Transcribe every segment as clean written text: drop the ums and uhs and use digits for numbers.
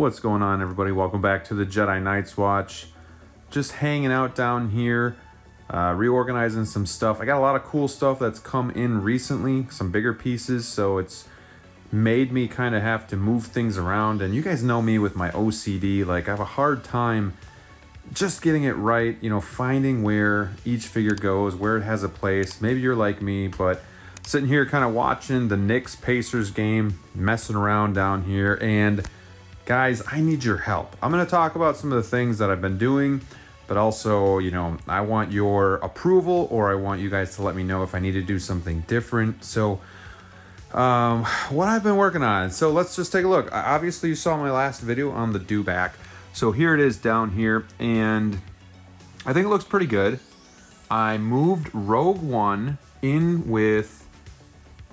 What's going on, everybody? Welcome back to the Jedi Knights Watch. Just hanging out down here, reorganizing some stuff. I got a lot of cool stuff that's come in recently, some bigger pieces, so it's made me kind of have to move things around. And you guys know me with my OCD, like I have a hard time just getting it right, you know, finding where each figure goes, where it has a place. Maybe you're like me, but sitting here kind of watching the Knicks-Pacers game, messing around down here, and guys, I need your help. I'm going to talk about some of the things that I've been doing, but also, you know, I want your approval, or I want you guys to let me know if I need to do something different. So, what I've been working on. So let's just take a look. Obviously, you saw my last video on the dewback. So here it is down here, and I think it looks pretty good. I moved Rogue One in with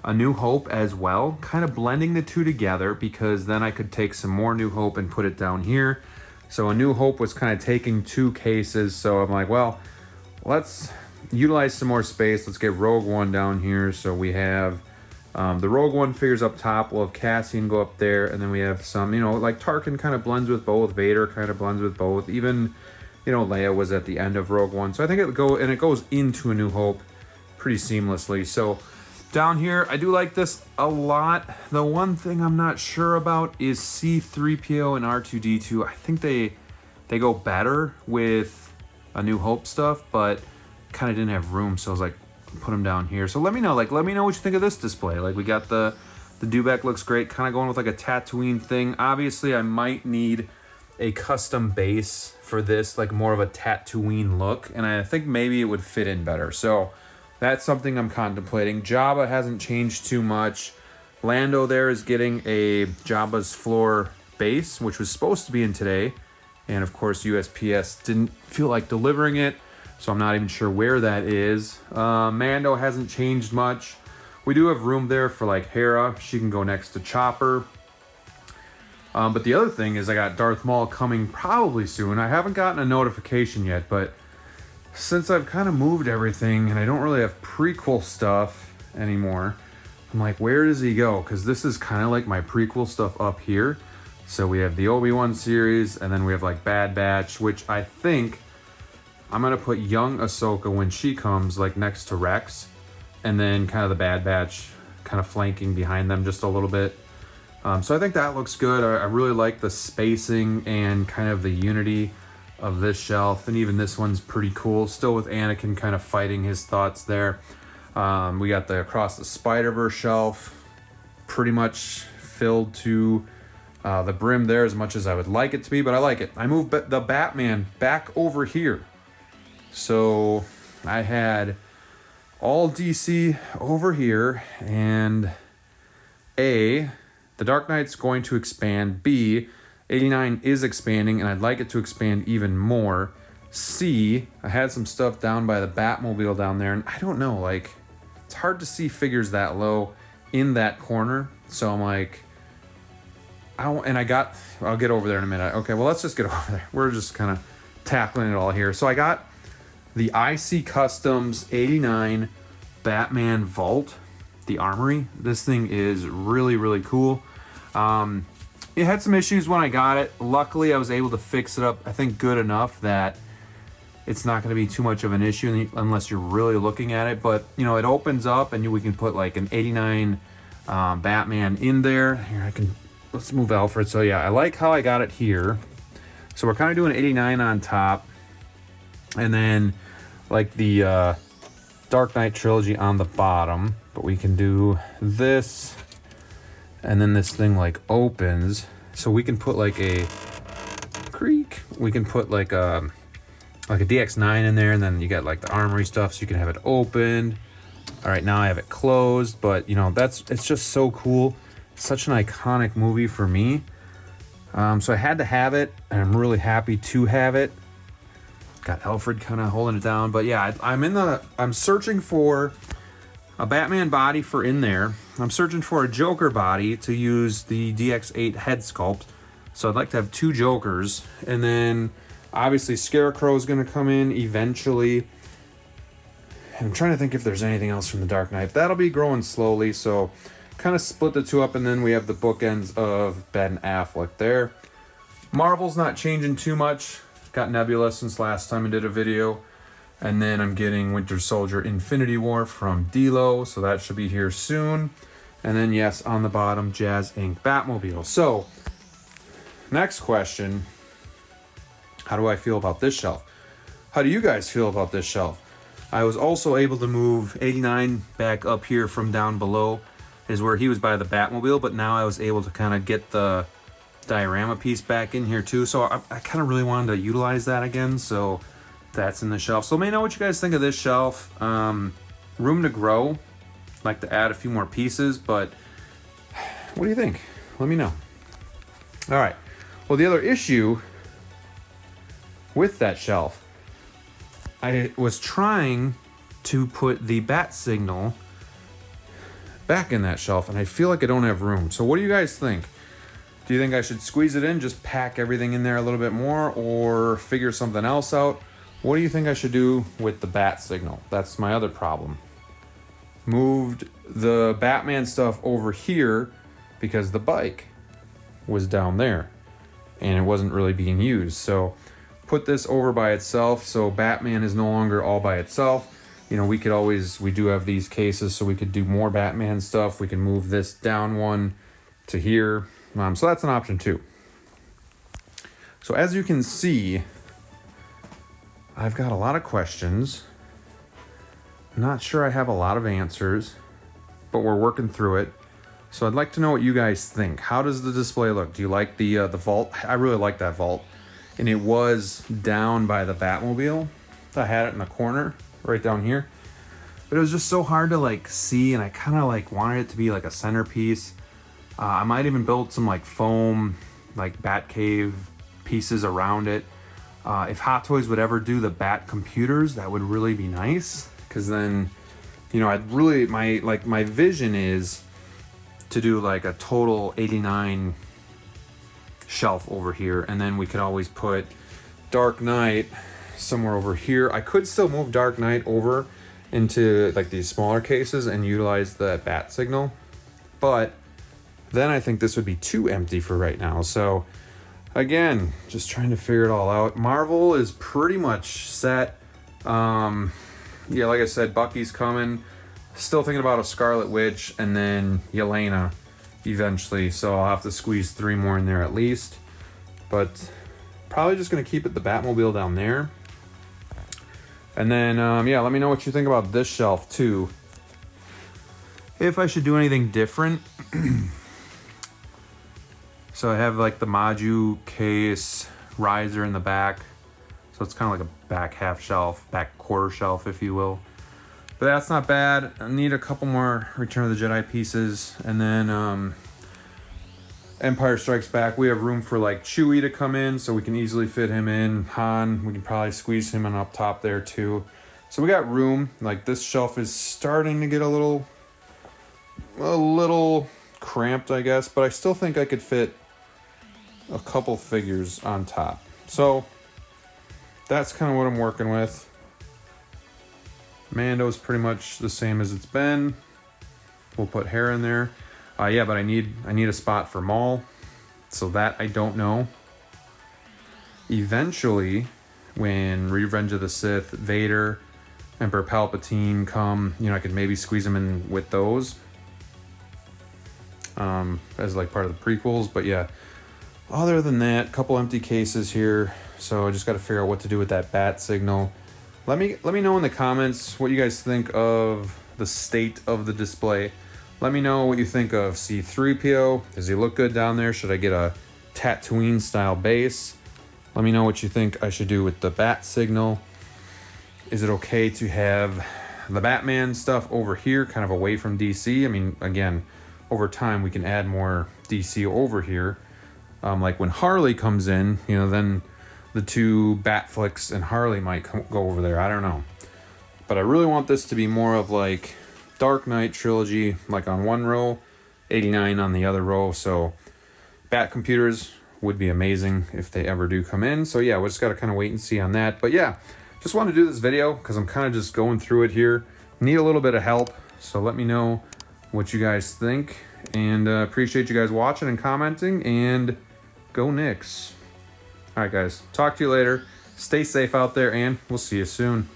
A New Hope as well, kind of blending the two together, because then I could take some more New Hope and put it down here. So A New Hope was kind of taking two cases, so I'm like, well, let's utilize some more space. Let's get Rogue One down here. So we have the Rogue One figures up top. We'll have Cassian go up there, and then we have some, you know, like Tarkin kind of blends with both, Vader kind of blends with both, even, you know, Leia was at the end of Rogue One. So I think it goes into A New Hope pretty seamlessly. So down here, I do like this a lot. The one thing I'm not sure about is C-3PO and R2-D2. I think they go better with A New Hope stuff, but kind of didn't have room, so I was like, put them down here. So let me know what you think of this display. Like, we got the dewback looks great, kind of going with like a Tatooine thing. Obviously, I might need a custom base for this, like more of a Tatooine look, and I think maybe it would fit in better. So that's something I'm contemplating. Jabba hasn't changed too much. Lando there is getting a Jabba's floor base, which was supposed to be in today. And of course, USPS didn't feel like delivering it, so I'm not even sure where that is. Mando hasn't changed much. We do have room there for like Hera. She can go next to Chopper. But the other thing is I got Darth Maul coming probably soon. I haven't gotten a notification yet, but since I've kind of moved everything and I don't really have prequel stuff anymore, I'm like, where does he go? Because this is kind of like my prequel stuff up here. So we have the Obi-Wan series, and then we have like Bad Batch, which I think I'm going to put young Ahsoka when she comes, like next to Rex, and then kind of the Bad Batch kind of flanking behind them just a little bit. So I think that looks good. I really like the spacing and kind of the unity of this shelf, and even this one's pretty cool, still with Anakin kind of fighting his thoughts there. We got the Across the Spider-Verse shelf pretty much filled to the brim there, as much as I would like it to be, but I like it. I moved the Batman back over here, so I had all DC over here, and A, the Dark Knight's going to expand, B, 89 is expanding, and I'd like it to expand even more. C, I had some stuff down by the Batmobile down there, and I don't know, like, it's hard to see figures that low in that corner. So I'm like, I'll get over there in a minute. Okay, well, let's just get over there. We're just kind of tackling it all here. So I got the IC Customs 89 Batman Vault, the Armory. This thing is really, really cool. It had some issues when I got it. Luckily, I was able to fix it up, I think, good enough that it's not going to be too much of an issue unless you're really looking at it. But, you know, it opens up, and we can put like an 89 Batman in there. Here, let's move Alfred. So yeah, I like how I got it here. So we're kind of doing 89 on top, and then like the Dark Knight trilogy on the bottom. But we can do this, and then this thing like opens, so we can put like a creek. We can put like a DX9 in there, and then you got like the armory stuff, so you can have it opened. All right, now I have it closed, but you know, it's just so cool. It's such an iconic movie for me. So I had to have it, and I'm really happy to have it. Got Alfred kind of holding it down, but yeah, I'm searching for a Batman body for in there. I'm searching for a Joker body to use the DX8 head sculpt. So I'd like to have two Jokers. And then obviously Scarecrow's going to come in eventually. I'm trying to think if there's anything else from the Dark Knight. That'll be growing slowly, so kind of split the two up, and then we have the bookends of Ben Affleck there. Marvel's not changing too much. Got Nebula since last time I did a video. And then I'm getting Winter Soldier Infinity War from DLO, so that should be here soon. And then, yes, on the bottom, Jazz Inc. Batmobile. So, next question. How do I feel about this shelf? How do you guys feel about this shelf? I was also able to move 89 back up here from down below, is where he was by the Batmobile, but now I was able to kind of get the diorama piece back in here too. So I kind of really wanted to utilize that again, so that's in the shelf. So let me know what you guys think of this shelf. Room to grow. Like to add a few more pieces, but what do you think? Let me know. All right. Well, the other issue with that shelf, I was trying to put the bat signal back in that shelf, and I feel like I don't have room. So what do you guys think? Do you think I should squeeze it in, just pack everything in there a little bit more, or figure something else out? What do you think I should do with the bat signal? That's my other problem. Moved the Batman stuff over here because the bike was down there and it wasn't really being used. So put this over by itself, so Batman is no longer all by itself. You know, we do have these cases, so we could do more Batman stuff. We can move this down one to here. So that's an option too. So as you can see, I've got a lot of questions. Not sure I have a lot of answers, but we're working through it. So I'd like to know what you guys think. How does the display look? Do you like the vault? I really like that vault. And it was down by the Batmobile. I had it in the corner right down here, but it was just so hard to like see, and I kind of like wanted it to be like a centerpiece. I might even build some like foam, like Batcave pieces around it. If Hot Toys would ever do the Bat computers, that would really be nice, because then, you know, I'd really, my vision is to do like a total 89 shelf over here, and then we could always put Dark Knight somewhere over here. I could still move Dark Knight over into like these smaller cases and utilize the bat signal, but then I think this would be too empty for right now. So again, just trying to figure it all out. Marvel is pretty much set. Yeah, like I said, Bucky's coming. Still thinking about a Scarlet Witch, and then Yelena eventually, so I'll have to squeeze 3 more in there at least, but probably just gonna keep it the Batmobile down there. And then yeah, let me know what you think about this shelf too, if I should do anything different. So I have like the Maju case riser in the back, so it's kind of like a back half shelf, back quarter shelf if you will. But that's not bad. I need a couple more Return of the Jedi pieces. And then Empire Strikes Back. We have room for like Chewie to come in, so we can easily fit him in. Han, we can probably squeeze him in up top there too. So we got room. Like this shelf is starting to get a little cramped, I guess. But I still think I could fit a couple figures on top. So that's kind of what I'm working with. Mando's pretty much the same as it's been. We'll put hair in there. Yeah, but I need a spot for Maul, so that I don't know. Eventually, when Revenge of the Sith, Vader, Emperor Palpatine come, you know, I could maybe squeeze them in with those as like part of the prequels. But yeah, other than that, couple empty cases here. So I just got to figure out what to do with that bat signal. Let me know in the comments what you guys think of the state of the display. Let me know what you think of C-3PO. Does he look good down there? Should I get a Tatooine style base? Let me know what you think I should do with the bat signal. Is it okay to have the Batman stuff over here, kind of away from DC? I mean, again, over time we can add more DC over here. Like when Harley comes in, you know, then the 2 Batflicks and Harley might go over there. I don't know. But I really want this to be more of like Dark Knight trilogy, like on one row, 89 on the other row. So Bat computers would be amazing if they ever do come in. So yeah, we just got to kind of wait and see on that. But yeah, just wanted to do this video because I'm kind of just going through it here. Need a little bit of help. So let me know what you guys think. And appreciate you guys watching and commenting. And go Knicks. All right, guys. Talk to you later. Stay safe out there, and we'll see you soon.